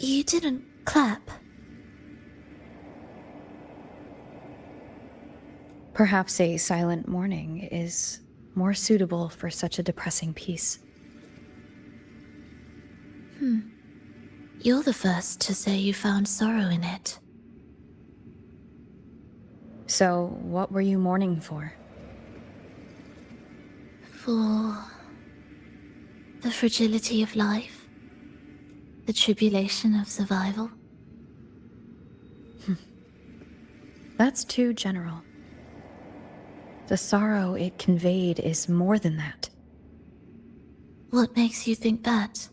You didn't clap. Perhaps a silent mourning is more suitable for such a depressing piece. You're the first to say you found sorrow in it. So, what were you mourning for? For the fragility of life, the tribulation of survival. That's too general. The sorrow it conveyed is more than that. What makes you think that?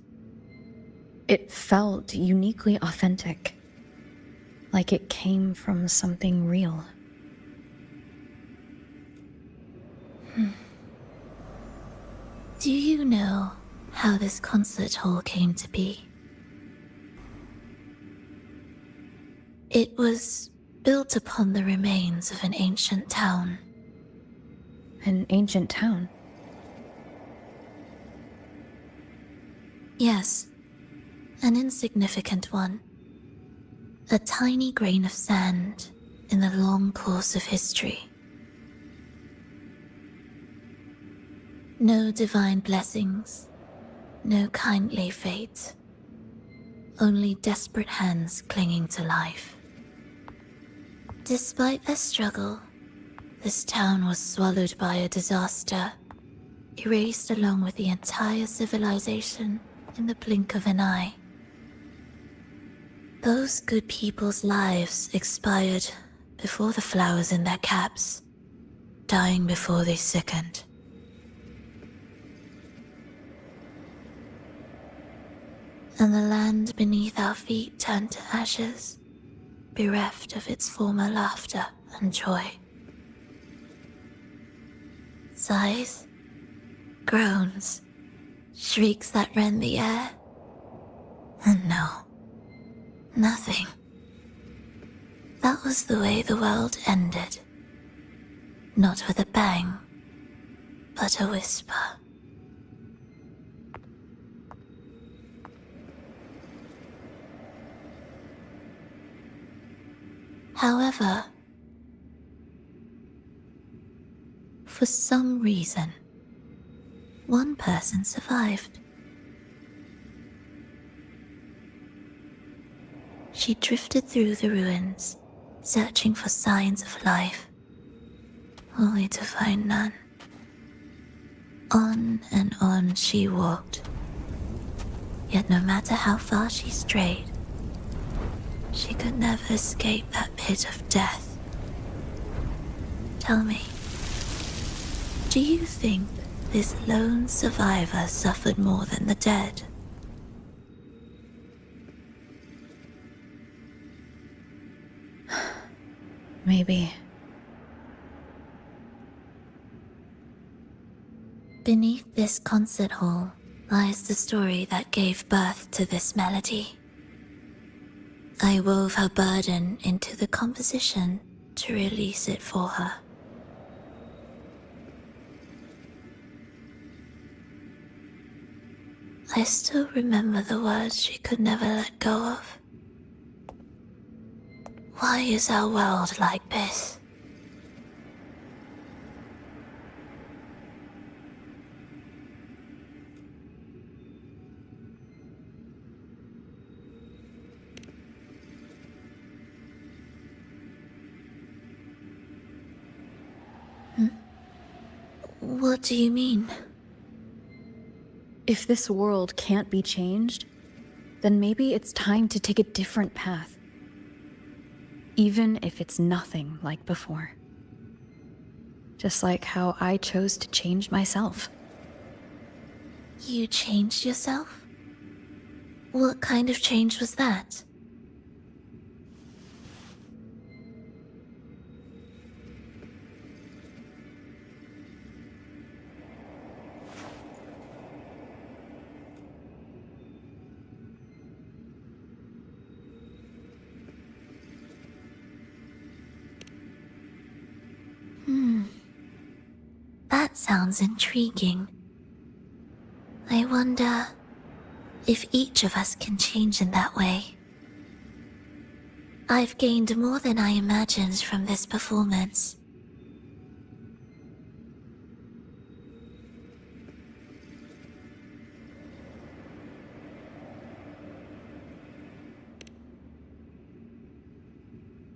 It felt uniquely authentic, like it came from something real. Do you know how this concert hall came to be? It was built upon the remains of an ancient town. An ancient town? Yes, an insignificant one. A tiny grain of sand in the long course of history. No divine blessings, no kindly fate. Only desperate hands clinging to life. Despite their struggle, this town was swallowed by a disaster, erased along with the entire civilization in the blink of an eye. Those good people's lives expired before the flowers in their caps, dying before they sickened. And the land beneath our feet turned to ashes, bereft of its former laughter and joy. Sighs, groans, shrieks that rend the air. And no, nothing. That was the way the world ended. Not with a bang, but a whisper. However, for some reason, one person survived. She drifted through the ruins, searching for signs of life, only to find none. On and on she walked, yet no matter how far she strayed, she could never escape that pit of death. Tell me, do you think this lone survivor suffered more than the dead? Maybe. Beneath this concert hall lies the story that gave birth to this melody. I wove her burden into the composition to release it for her. I still remember the words she could never let go of. Why is our world like this? What do you mean? If this world can't be changed, then maybe it's time to take a different path. Even if it's nothing like before. Just like how I chose to change myself. You changed yourself? What kind of change was that? That sounds intriguing. I wonder if each of us can change in that way. I've gained more than I imagined from this performance.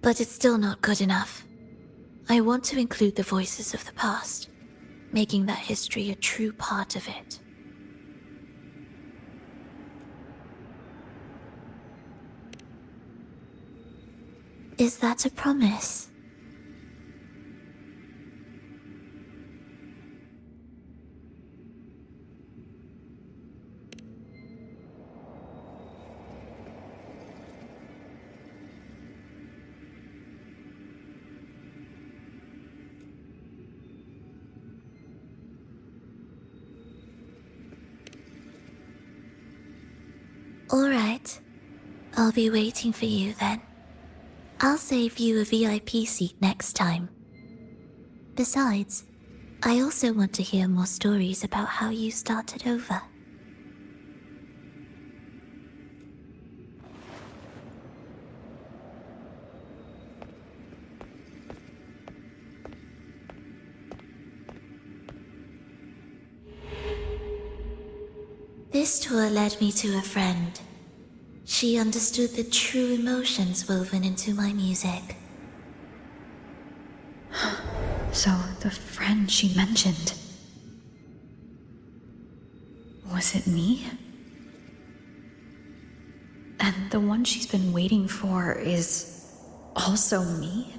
But it's still not good enough. I want to include the voices of the past, making that history a true part of it. Is that a promise? All right. I'll be waiting for you then. I'll save you a VIP seat next time. Besides, I also want to hear more stories about how you started over. This tour led me to a friend. She understood the true emotions woven into my music. So, the friend she mentioned. Was it me? And the one she's been waiting for is also me?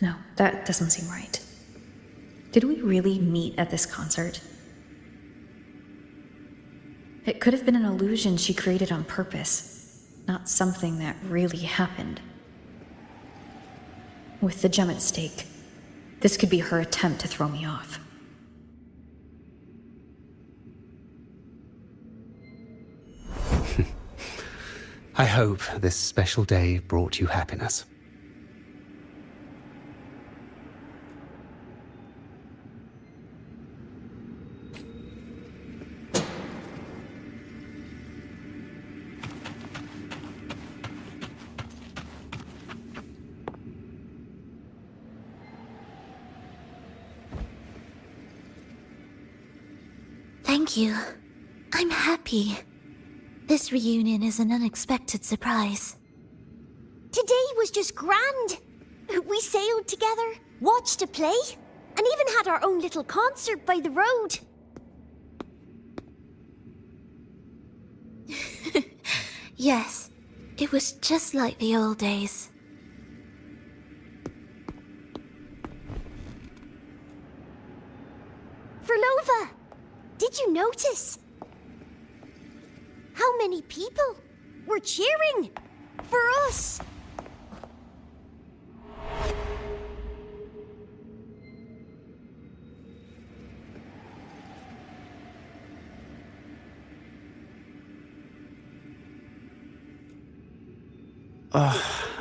No, that doesn't seem right. Did we really meet at this concert? It could have been an illusion she created on purpose, not something that really happened. With the gem at stake, this could be her attempt to throw me off. I hope this special day brought you happiness. Thank you. I'm happy. This reunion is an unexpected surprise. Today was just grand. We sailed together, watched a play, and even had our own little concert by the road. Yes, it was just like the old days. Verlova, did you notice? How many people were cheering for us?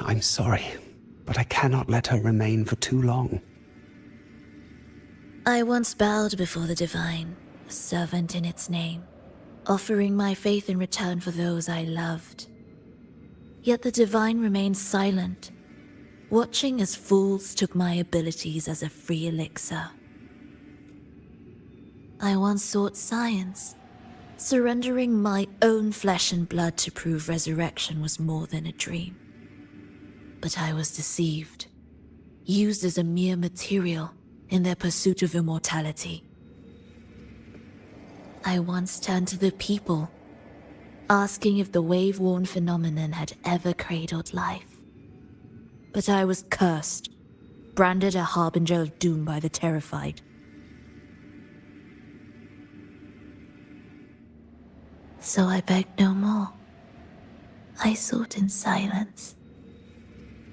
I'm sorry, but I cannot let her remain for too long. I once bowed before the divine, a servant in its name, offering my faith in return for those I loved. Yet the divine remained silent, watching as fools took my abilities as a free elixir. I once sought science, surrendering my own flesh and blood to prove resurrection was more than a dream. But I was deceived, used as a mere material in their pursuit of immortality. I once turned to the people, asking if the wave-worn phenomenon had ever cradled life. But I was cursed, branded a harbinger of doom by the terrified. So I begged no more. I sought in silence.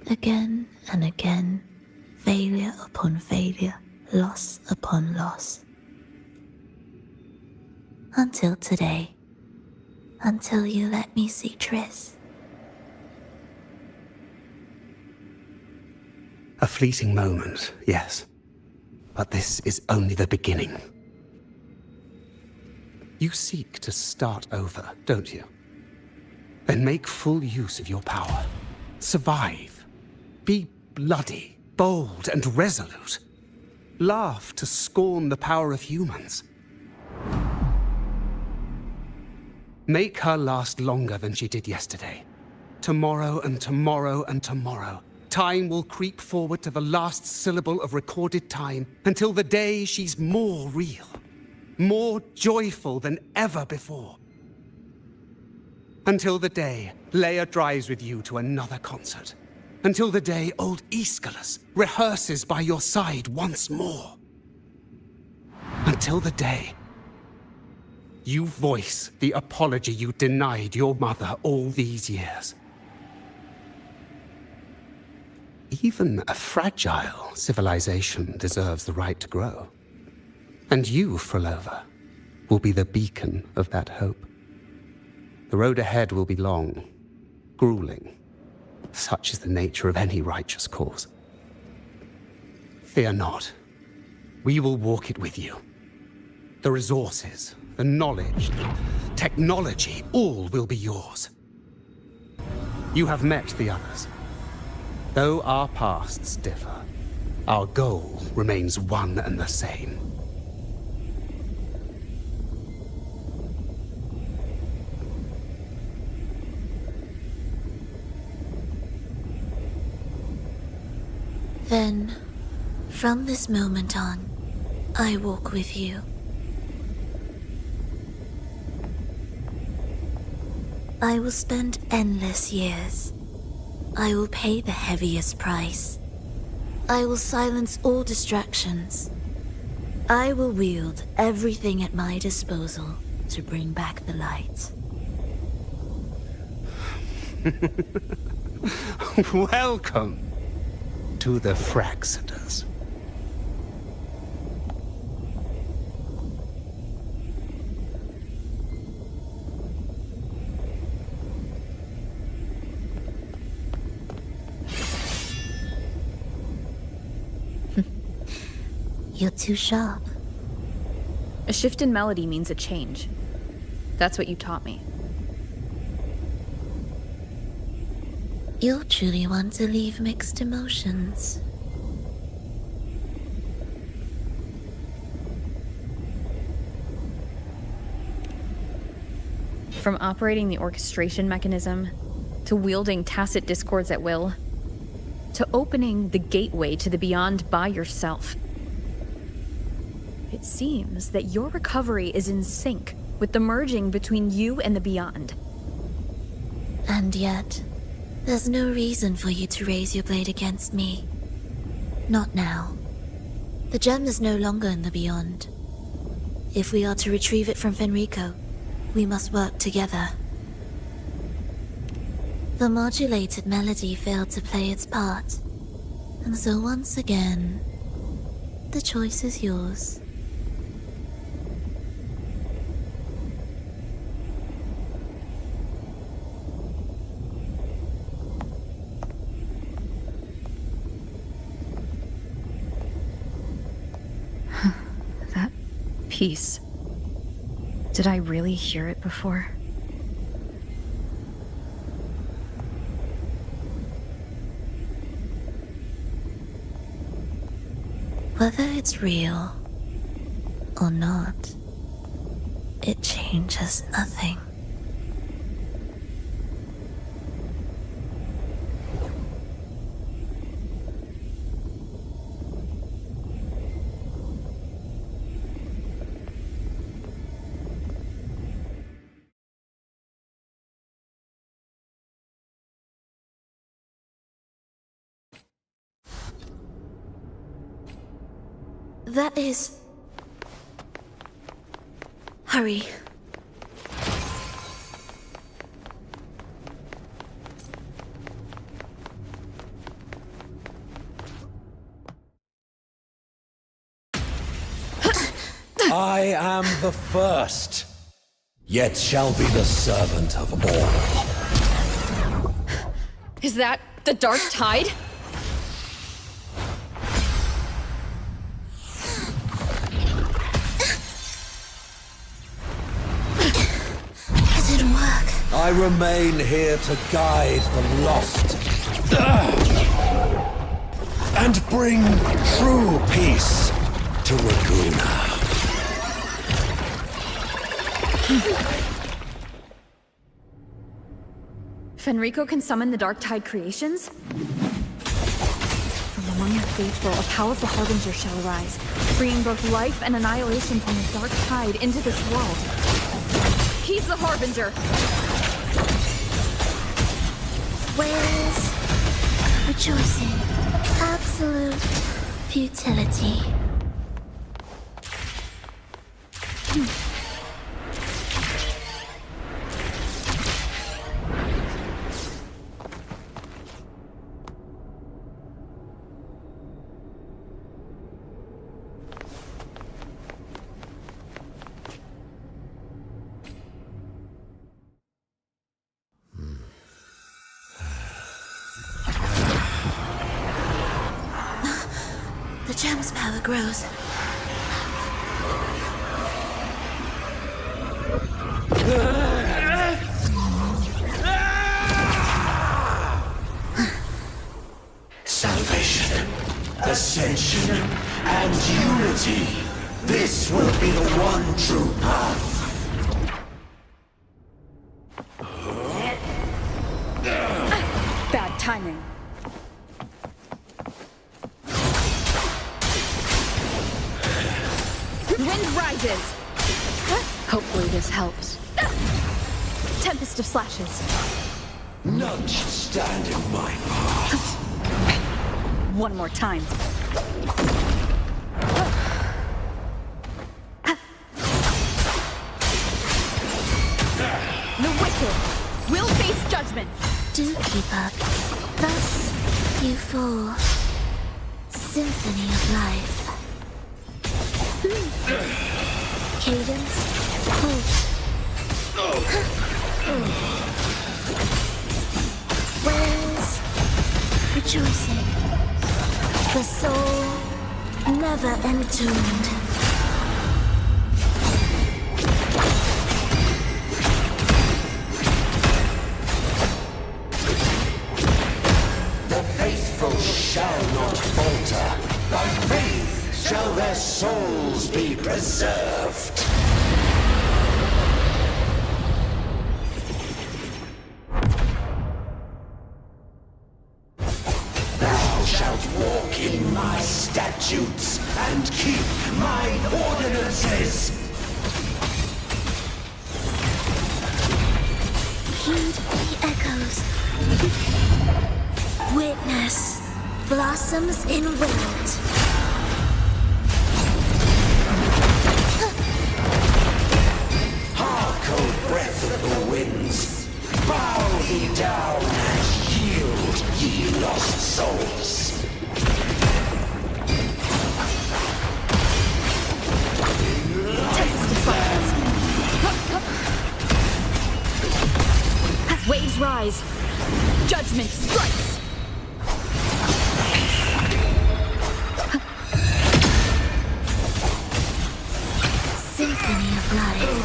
Again and again, failure upon failure, loss upon loss. Until today. Until you let me see Triss. A fleeting moment, yes. But this is only the beginning. You seek to start over, don't you? Then make full use of your power. Survive. Be bloody, bold, and resolute. Laugh to scorn the power of humans. Make her last longer than she did yesterday. Tomorrow and tomorrow and tomorrow. Time will creep forward to the last syllable of recorded time until the day she's more real, more joyful than ever before. Until the day Leia drives with you to another concert. Until the day old Aeschylus rehearses by your side once more. Until the day you voice the apology you denied your mother all these years. Even a fragile civilization deserves the right to grow. And you, Frolova, will be the beacon of that hope. The road ahead will be long, grueling. Such is the nature of any righteous cause. Fear not. We will walk it with you. The resources, the knowledge, the technology, all will be yours. You have met the others. Though our pasts differ, our goal remains one and the same. Then, from this moment on, I walk with you. I will spend endless years. I will pay the heaviest price. I will silence all distractions. I will wield everything at my disposal to bring back the light. Welcome to the Resonators. You're too sharp. A shift in melody means a change. That's what you taught me. You're truly one to leave mixed emotions. From operating the orchestration mechanism, to wielding tacit discords at will, to opening the gateway to the beyond by yourself. It seems that your recovery is in sync with the merging between you and the beyond. And yet, there's no reason for you to raise your blade against me. Not now. The gem is no longer in the beyond. If we are to retrieve it from Fenrico, we must work together. The modulated melody failed to play its part, and so once again, the choice is yours. That piece. Did I really hear it before? Whether it's real or not, it changes nothing. That is... Hurry. I am the first, yet shall be the servant of all. Is that the Dark Tide? It didn't work. I remain here to guide the lost and bring true peace to Laguna. Fenrico can summon the Dark Tide creations? From among the faithful, a powerful harbinger shall arise, freeing both life and annihilation from the Dark Tide into this world. He's the harbinger! Where's rejoicing? Absolute futility. The gem's power grows. Salvation, ascension, and unity. This will be the one true path. Bad timing. Wind rises! Hopefully this helps. Tempest of slashes. None should stand in my path. One more time. The wicked will face judgment. Do keep up. Thus you fall. Symphony of life. Cadence, pulse. Where's rejoicing? The soul never entombed. The faithful shall not falter. By faith shall their souls be preserved. Thou shalt walk in my statutes and keep my ordinances. Heed the echoes. Witness blossoms in wilt. Hark, O breath of the winds, bow thee down and yield, ye lost souls. Tempest of slashes. Waves rise. Judgment strikes. Symphony of life.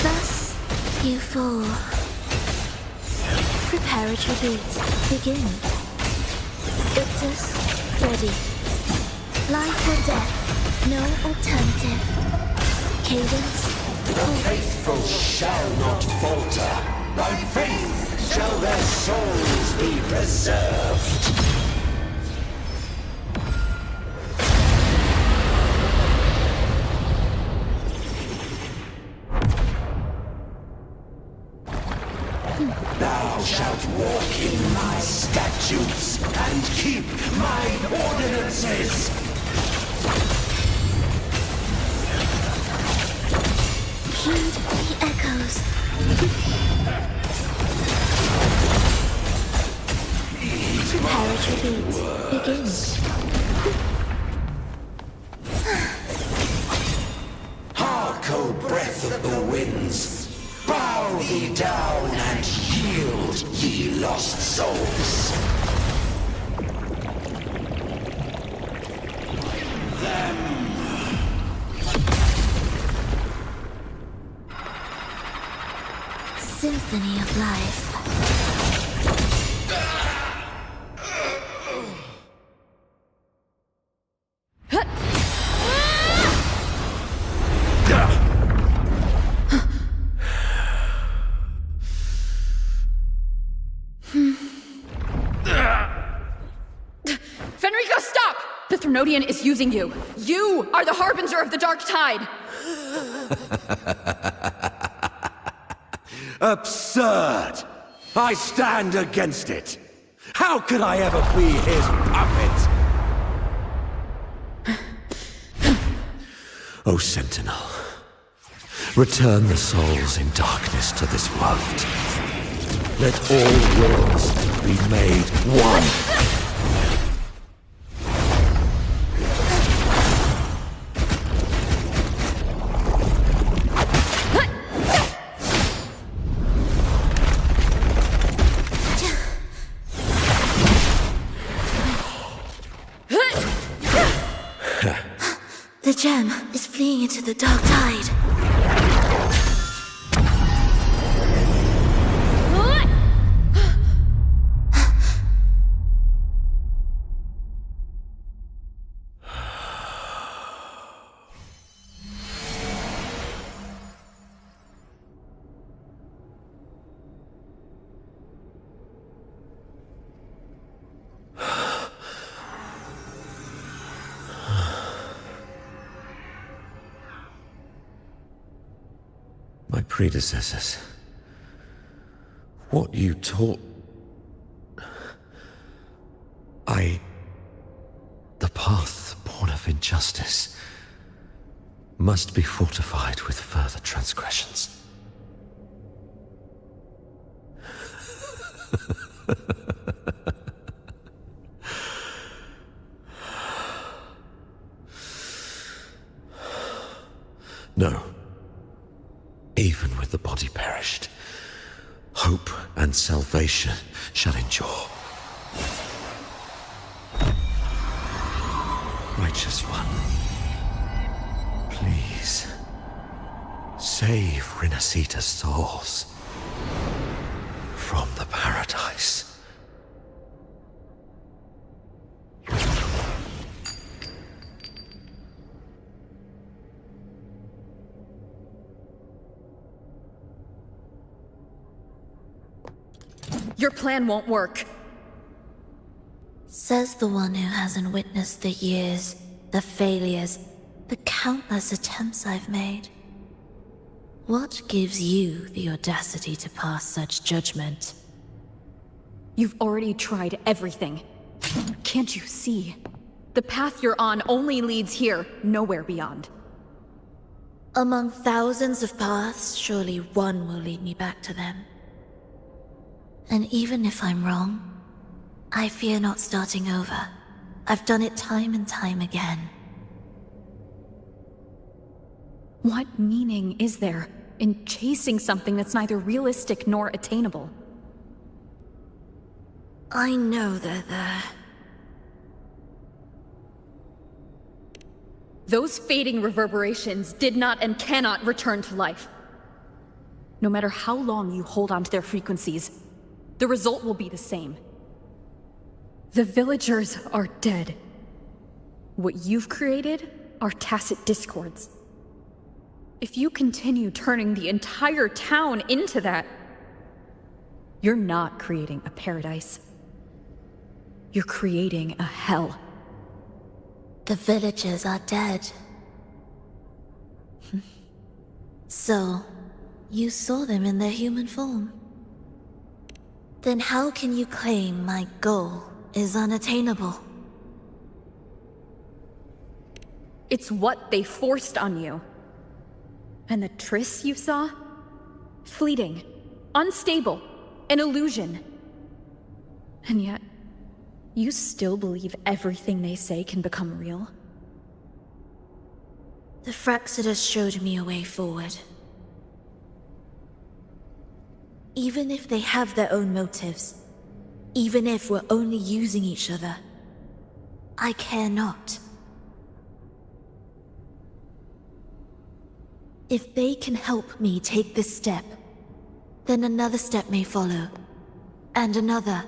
Thus you fall. Preparatory beats begin. Ictus ready. Life or death, no alternative. Cadence, The faithful shall not falter. By faith shall their souls be preserved. Thou shalt walk in my statutes and keep my ordinances. heed the echoes. Preparatory beats begin. Hark, O breath of the winds, bow thee down and yield, ye lost souls. Symphony life. Fenrico, stop! The Threnodian is using you. You are the harbinger of the dark tide. Absurd! I stand against it! How could I ever be his puppet? O Sentinel, return the souls in darkness to this world. Let all worlds be made one. The gem is fleeing into the dark tide. My predecessors. What you taught... The path born of injustice must be fortified with further transgressions. No. Even with the body perished, hope and salvation shall endure. Righteous One, please, save Renacita's souls from the paradise. Your plan won't work. Says the one who hasn't witnessed the years, the failures, the countless attempts I've made. What gives you the audacity to pass such judgment? You've already tried everything. Can't you see? The path you're on only leads here, nowhere beyond. Among thousands of paths, surely one will lead me back to them. And even if I'm wrong, I fear not starting over. I've done it time and time again. What meaning is there in chasing something that's neither realistic nor attainable? I know they're there. Those fading reverberations did not and cannot return to life. No matter how long you hold on to their frequencies, the result will be the same. The villagers are dead. What you've created are tacit discords. If you continue turning the entire town into that, you're not creating a paradise. You're creating a hell. The villagers are dead. So, you saw them in their human form. Then how can you claim my goal is unattainable? It's what they forced on you. And the trysts you saw? Fleeting, unstable, an illusion. And yet, you still believe everything they say can become real? The Resonators showed me a way forward. Even if they have their own motives, even if we're only using each other, I care not. If they can help me take this step, then another step may follow. And another.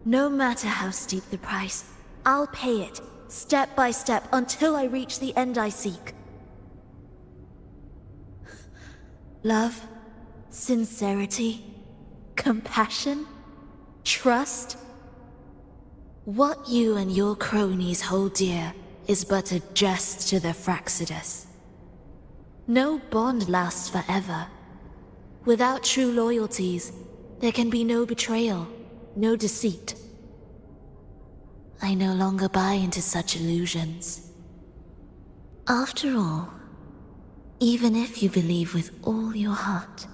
No matter how steep the price, I'll pay it, step by step, until I reach the end I seek. Love, sincerity, compassion, trust. What you and your cronies hold dear is but a jest to the Fraccidus. No bond lasts forever. Without true loyalties, there can be no betrayal, no deceit. I no longer buy into such illusions. After all, even if you believe with all your heart,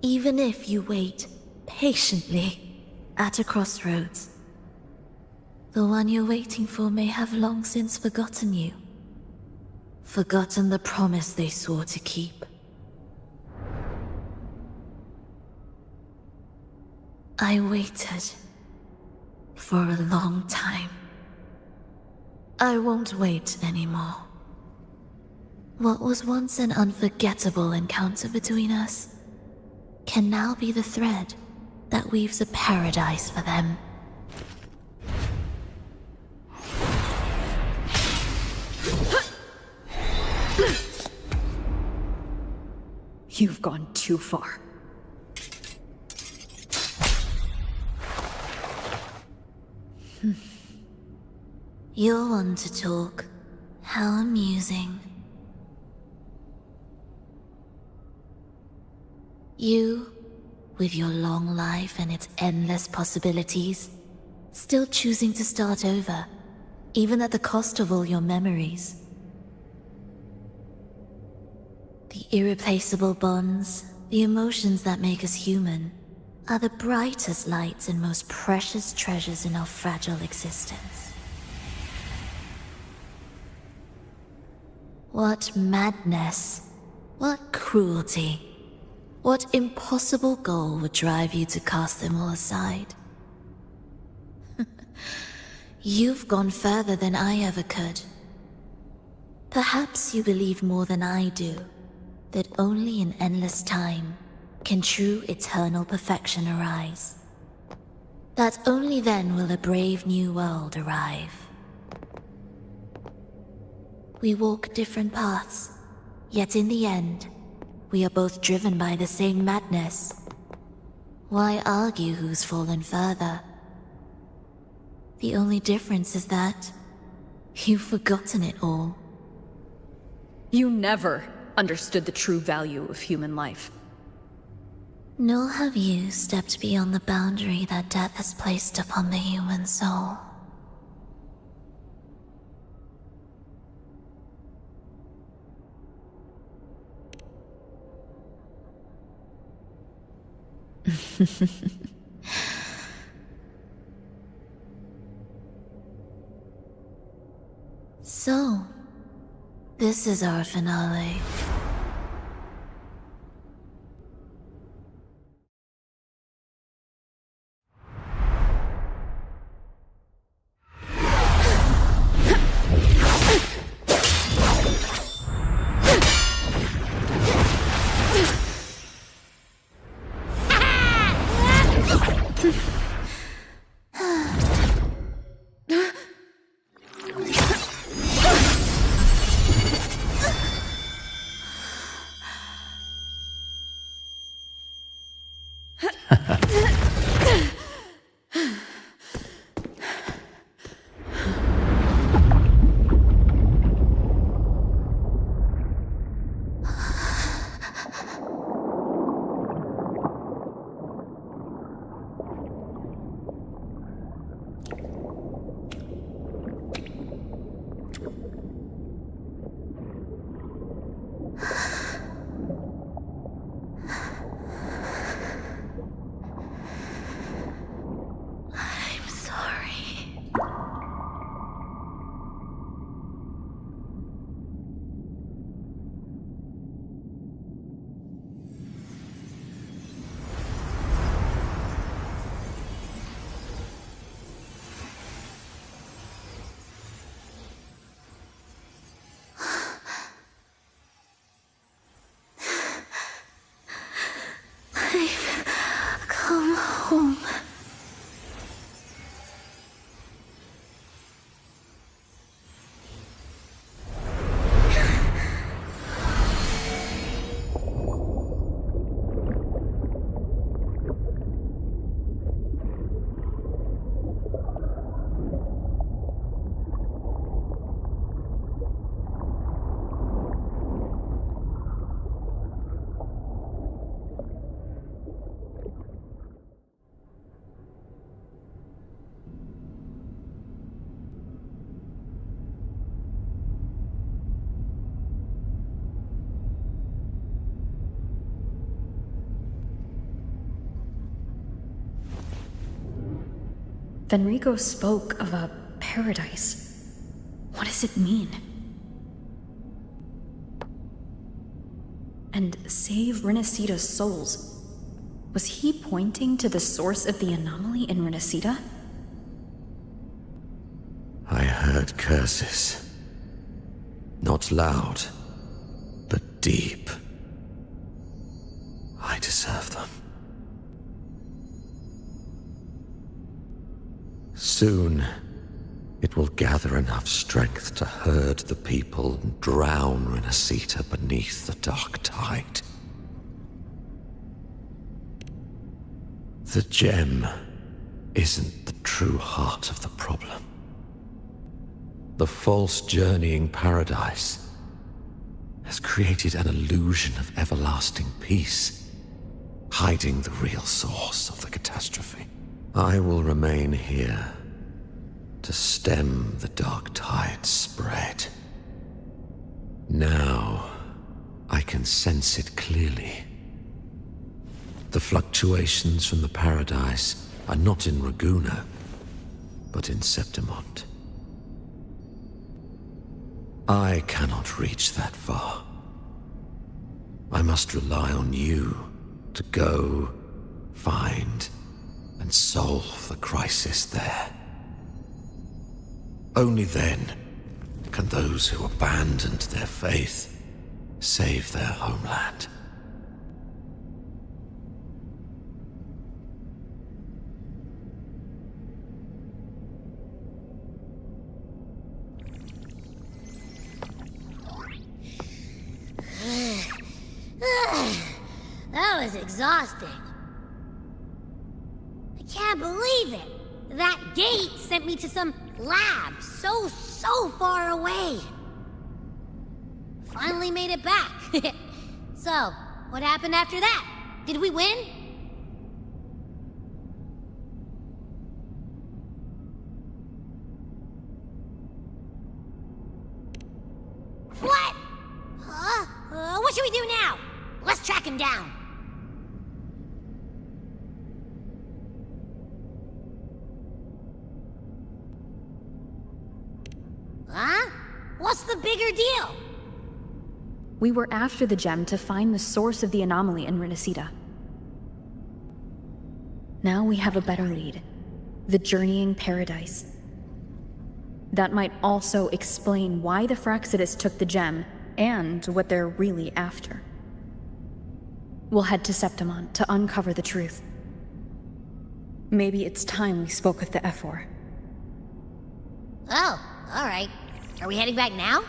even if you wait patiently at a crossroads, the one you're waiting for may have long since forgotten you. Forgotten the promise they swore to keep. I waited for a long time. I won't wait anymore. What was once an unforgettable encounter between us can now be the thread that weaves a paradise for them. You've gone too far. You're one to talk. How amusing. You, with your long life and its endless possibilities, still choosing to start over, even at the cost of all your memories. The irreplaceable bonds, the emotions that make us human, are the brightest lights and most precious treasures in our fragile existence. What madness, what cruelty, what impossible goal would drive you to cast them all aside? You've gone further than I ever could. Perhaps you believe more than I do, that only in endless time can true eternal perfection arise. That only then will a brave new world arrive. We walk different paths, yet in the end, we are both driven by the same madness. Why argue who's fallen further? The only difference is that you've forgotten it all. You never understood the true value of human life. Nor have you stepped beyond the boundary that death has placed upon the human soul. So, this is our finale. Fenrico spoke of a paradise. What does it mean? And save Renacita's souls. Was he pointing to the source of the anomaly in Renacita? I heard curses. Not loud, but deep. I deserve them. Soon, it will gather enough strength to herd the people and drown Renacita beneath the dark tide. The gem isn't the true heart of the problem. The false journeying paradise has created an illusion of everlasting peace, hiding the real source of the catastrophe. I will remain here to stem the dark tide's spread. Now, I can sense it clearly. The fluctuations from the paradise are not in Raguna, but in Septimont. I cannot reach that far. I must rely on you to go, find, and solve the crisis there. Only then can those who abandoned their faith save their homeland. That was exhausting. I can't believe it. That gate sent me to some lab so far away. Finally made it back. So, what happened after that? Did we win? What? What should we do now? Let's track him down. Huh? What's the bigger deal? We were after the gem to find the source of the anomaly in Renacita. Now we have a better lead. The journeying paradise. That might also explain why the Fraxidus took the gem and what they're really after. We'll head to Septimont to uncover the truth. Maybe it's time we spoke with the Ephor. Oh, all right. Are we heading back now?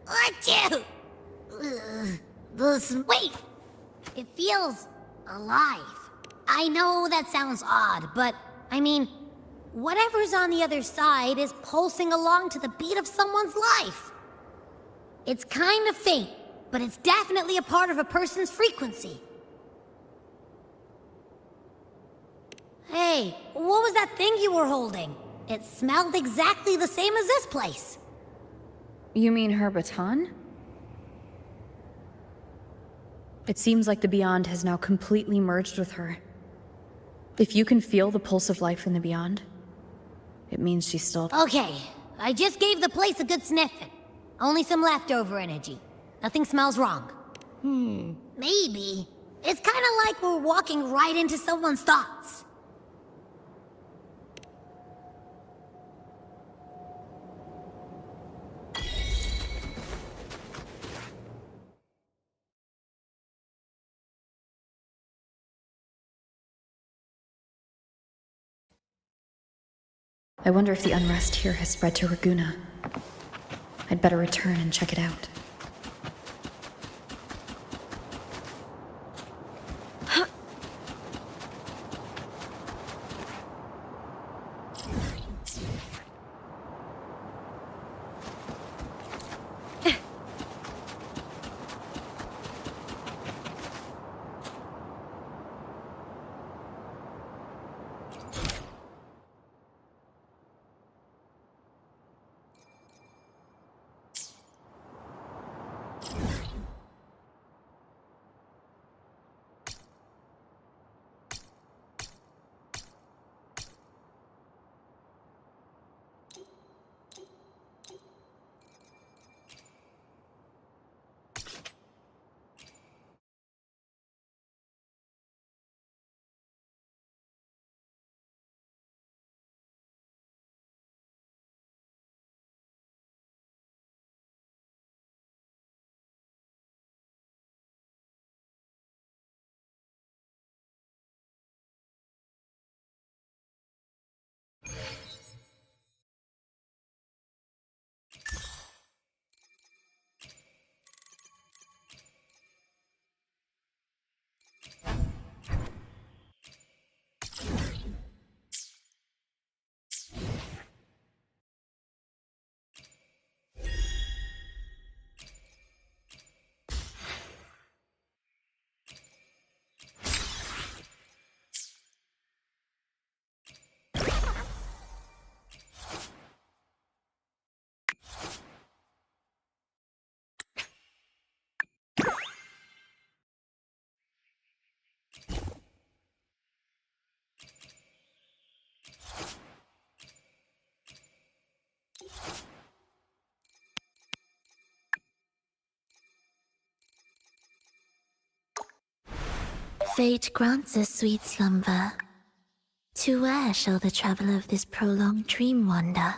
Achoo! Wait! It feels alive. I know that sounds odd, but I mean, whatever's on the other side is pulsing along to the beat of someone's life. It's kind of faint, but it's definitely a part of a person's frequency. Hey, what was that thing you were holding? It smelled exactly the same as this place. You mean her baton? It seems like the Beyond has now completely merged with her. If you can feel the pulse of life in the Beyond, it means she's still... Okay, I just gave the place a good sniffing. Only some leftover energy. Nothing smells wrong. Maybe. It's kind of like we're walking right into someone's thoughts. I wonder if the unrest here has spread to Raguna. I'd better return and check it out. Fate grants us sweet slumber. To where shall the traveler of this prolonged dream wander?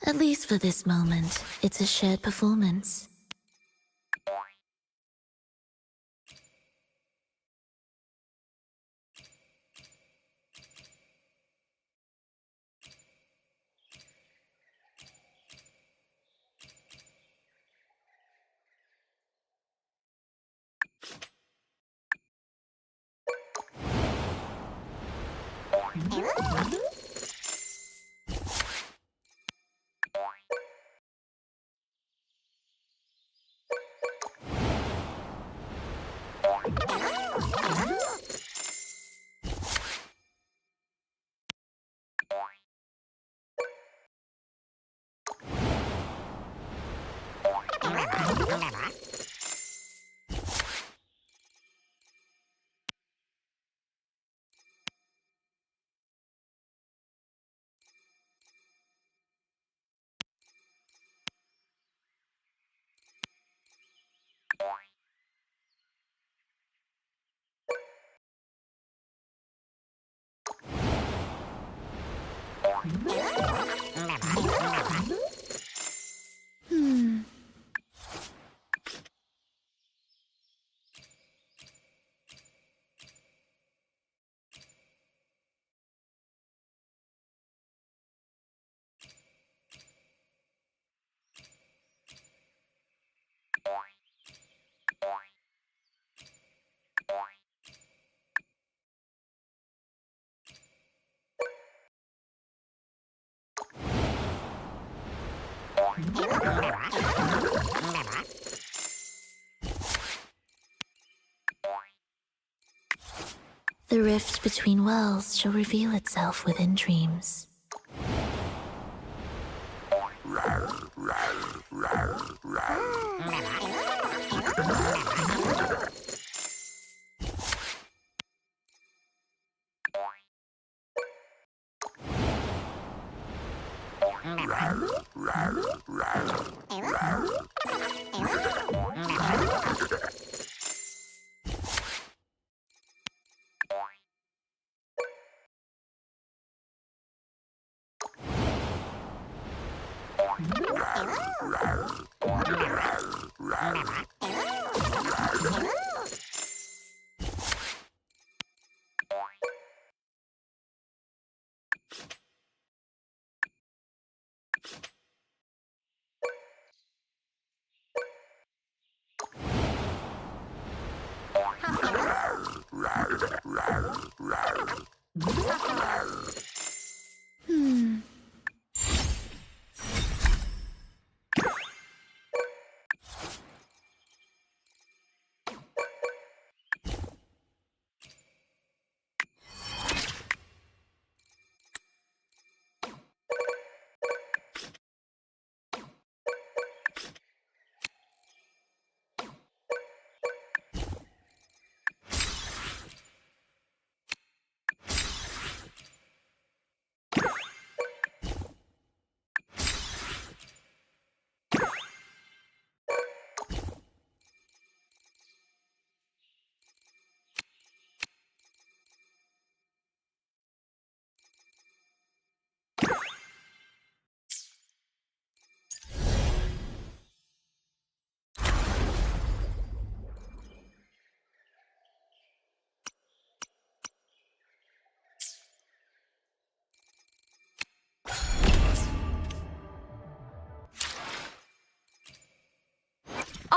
At least for this moment, it's a shared performance. The rift between worlds shall reveal itself within dreams.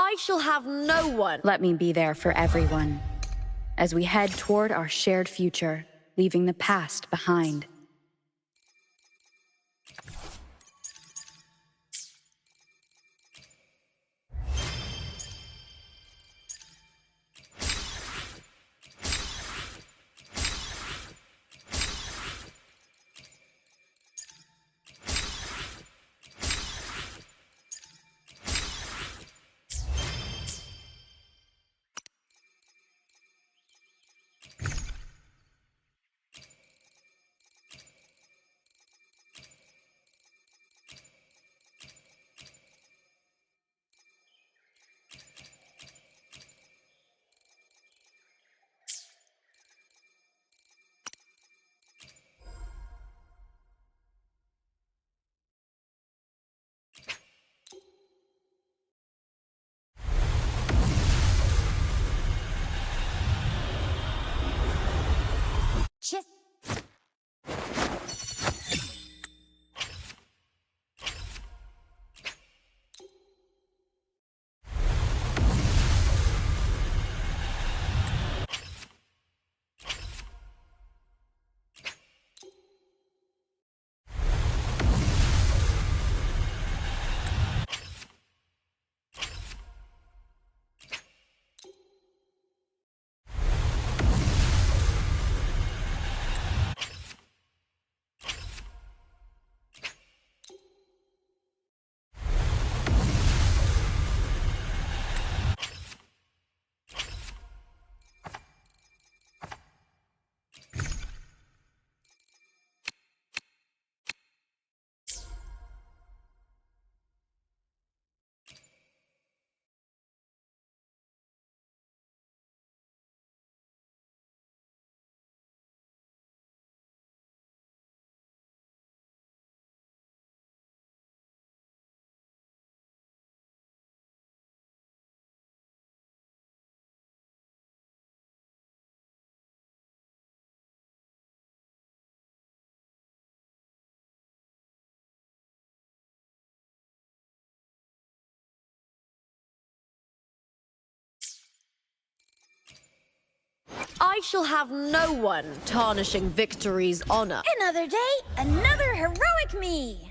I shall have no one. Let me be there for everyone as we head toward our shared future, leaving the past behind. I shall have no one tarnishing victory's honor. Another day, another heroic me.